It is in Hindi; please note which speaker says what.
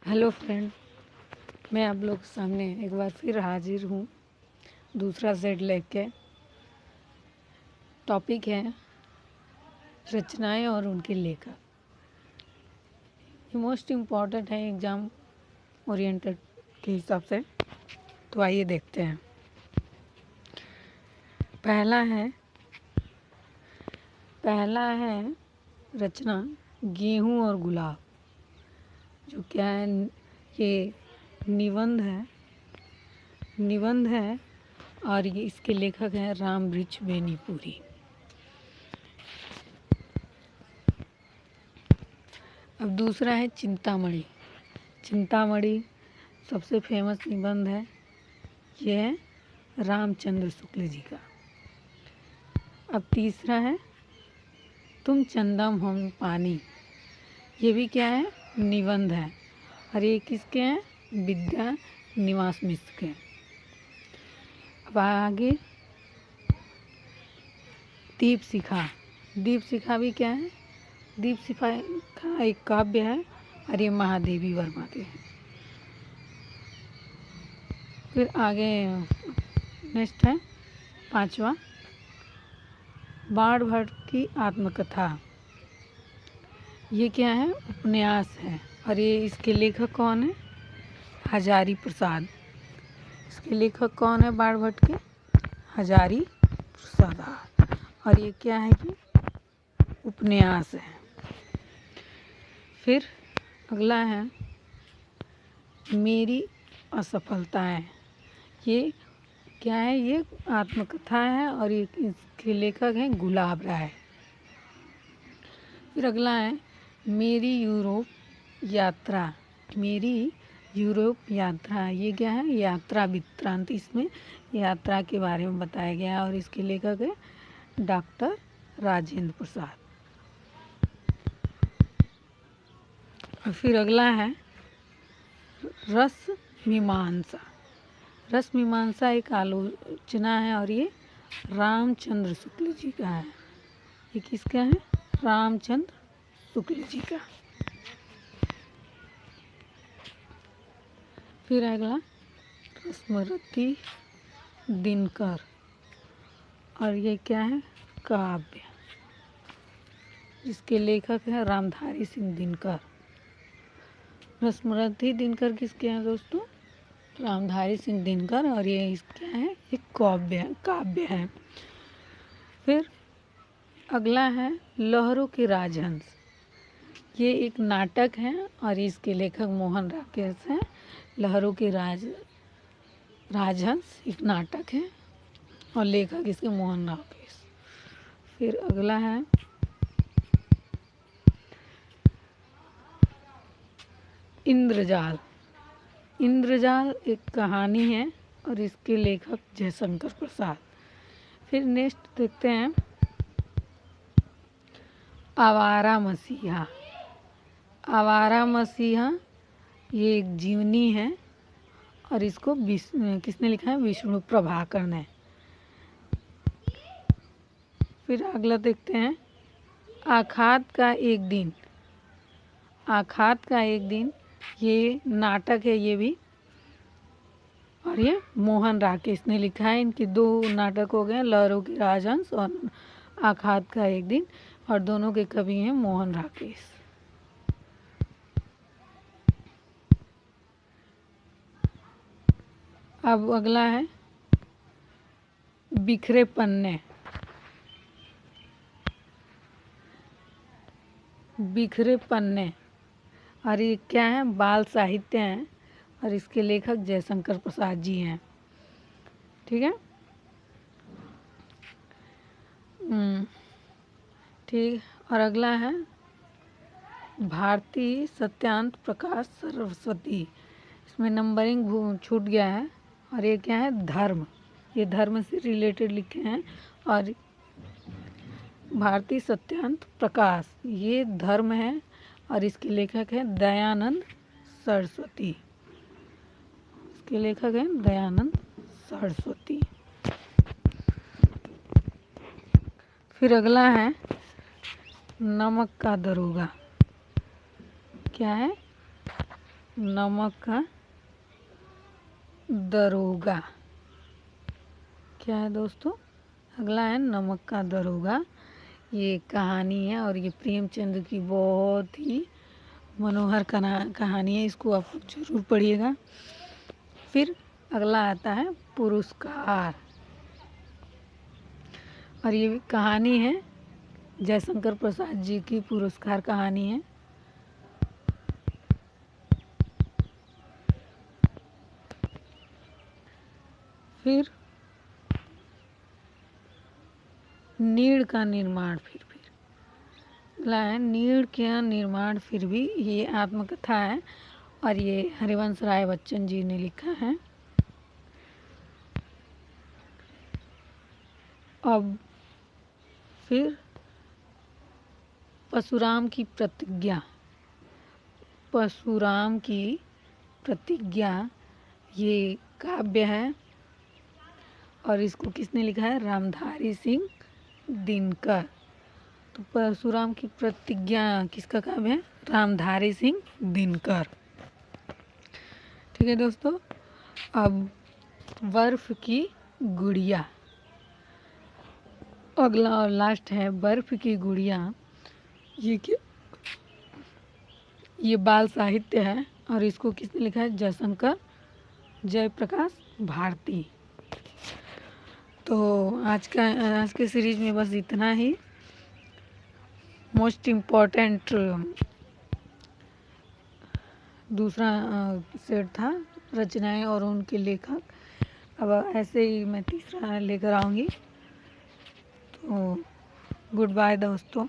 Speaker 1: हेलो फ्रेंड, मैं आप लोग के सामने एक बार फिर हाजिर हूँ दूसरा सेट लेके। टॉपिक है रचनाएं और उनके लेखक। ये मोस्ट इम्पॉर्टेंट है एग्ज़ाम ओरिएंटेड के हिसाब से। तो आइए देखते हैं। पहला है रचना गेहूं और गुलाब, जो क्या है, ये निबंध है और ये इसके लेखक हैं रामबृक्ष बेनीपुरी। अब दूसरा है चिंतामणि। चिंतामणि सबसे फेमस निबंध है, ये है रामचंद्र शुक्ल जी का। अब तीसरा है तुम चंदम हम पानी, ये भी क्या है, निबंध है और ये किसके हैं, विद्या निवास मिश्र के। अब आगे दीप शिखा भी क्या है, दीप शिखा का एक काव्य है और ये महादेवी वर्मा के हैं। फिर आगे नेक्स्ट है पांचवा बाण भट्ट की आत्मकथा। ये क्या है, उपन्यास है और ये इसके लेखक कौन है, हजारी प्रसाद। इसके लेखक कौन है बाण भट्ट के, हजारी प्रसाद। और ये क्या है कि उपन्यास है। फिर अगला है मेरी असफलताएं। ये क्या है, ये आत्मकथा है और ये इसके लेखक हैं गुलाब राय। फिर अगला है मेरी यूरोप यात्रा। ये क्या है, यात्रा वृत्तांत। इसमें यात्रा के बारे में बताया गया है और इसके लेखक है डॉक्टर राजेंद्र प्रसाद। और फिर अगला है रस मीमांसा एक आलोचना है और ये रामचंद्र शुक्ल जी का है। ये किसका है, रामचंद्र शुक्ल जी का। फिर अगला स्मृति दिनकर और ये क्या है, काव्य। इसके लेखक है रामधारी सिंह दिनकर। स्मृति दिनकर किसके हैं दोस्तों, रामधारी सिंह दिनकर और ये क्या है, एक काव्य है। फिर अगला है लहरों के राजहंस। ये एक नाटक है और इसके लेखक मोहन राकेश हैं। लहरों के राजहंस एक नाटक है और लेखक इसके मोहन राकेश। फिर अगला है इंद्रजाल एक कहानी है और इसके लेखक जयशंकर प्रसाद। फिर नेक्स्ट देखते हैं आवारा मसीहा। ये एक जीवनी है और इसको किसने लिखा है, विष्णु प्रभाकर ने। फिर अगला देखते हैं आखात का एक दिन। ये नाटक है ये भी और ये मोहन राकेश ने लिखा है। इनके दो नाटक हो गए, लहरों के राजहंस और आखात का एक दिन, और दोनों के कवि हैं मोहन राकेश। अब अगला है बिखरे पन्ने और ये क्या है, बाल साहित्य हैं और इसके लेखक जयशंकर प्रसाद जी हैं। ठीक है, ठीक। और अगला है भारती सत्यांत प्रकाश सरस्वती। इसमें नंबरिंग छूट गया है और ये क्या है, धर्म। ये धर्म से रिलेटेड लिखे हैं और भारती सत्यांत प्रकाश ये धर्म है और इसके लेखक हैं दयानंद सरस्वती। इसके लेखक हैं दयानंद सरस्वती। फिर अगला है नमक का दरोगा। क्या है, नमक का दरोगा। क्या है दोस्तों? अगला है नमक का दरोगा। ये कहानी है और ये प्रेमचंद की बहुत ही मनोहर कहानी है, इसको आप जरूर पढ़िएगा। फिर अगला आता है पुरस्कार, और ये कहानी है जयशंकर प्रसाद जी की पुरस्कार कहानी है। फिर नीड़ का निर्माण, फिर अगला है नीड़ का निर्माण फिर भी। ये आत्मकथा है और ये हरिवंश राय बच्चन जी ने लिखा है। अब फिर परशुराम की प्रतिज्ञा। परशुराम की प्रतिज्ञा ये काव्य है और इसको किसने लिखा है? रामधारी सिंह दिनकर। तो परशुराम की प्रतिज्ञा किसका काव्य है? रामधारी सिंह दिनकर। ठीक है दोस्तों। अब बर्फ की गुड़िया, अगला और लास्ट है बर्फ की गुड़िया। ये क्या? ये बाल साहित्य है और इसको किसने लिखा है? जयशंकर जयप्रकाश भारती। तो आज के सीरीज में बस इतना ही। मोस्ट इम्पॉर्टेंट दूसरा सेट था रचनाएं और उनके लेखक। अब ऐसे ही मैं तीसरा लेकर आऊँगी। तो गुड बाय दोस्तों।